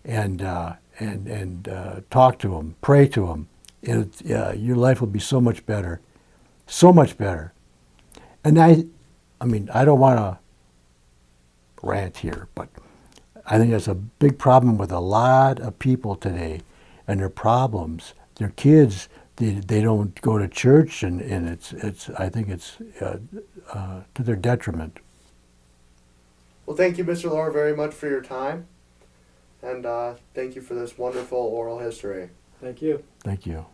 and talk to Him, pray to Him. Your life will be so much better, so much better. And I mean, I don't want to rant here, but I think that's a big problem with a lot of people today and their problems. Their kids, they don't go to church, and it's I think it's to their detriment. Well, thank you, Mr. Lohr, very much for your time. And thank you for this wonderful oral history. Thank you. Thank you.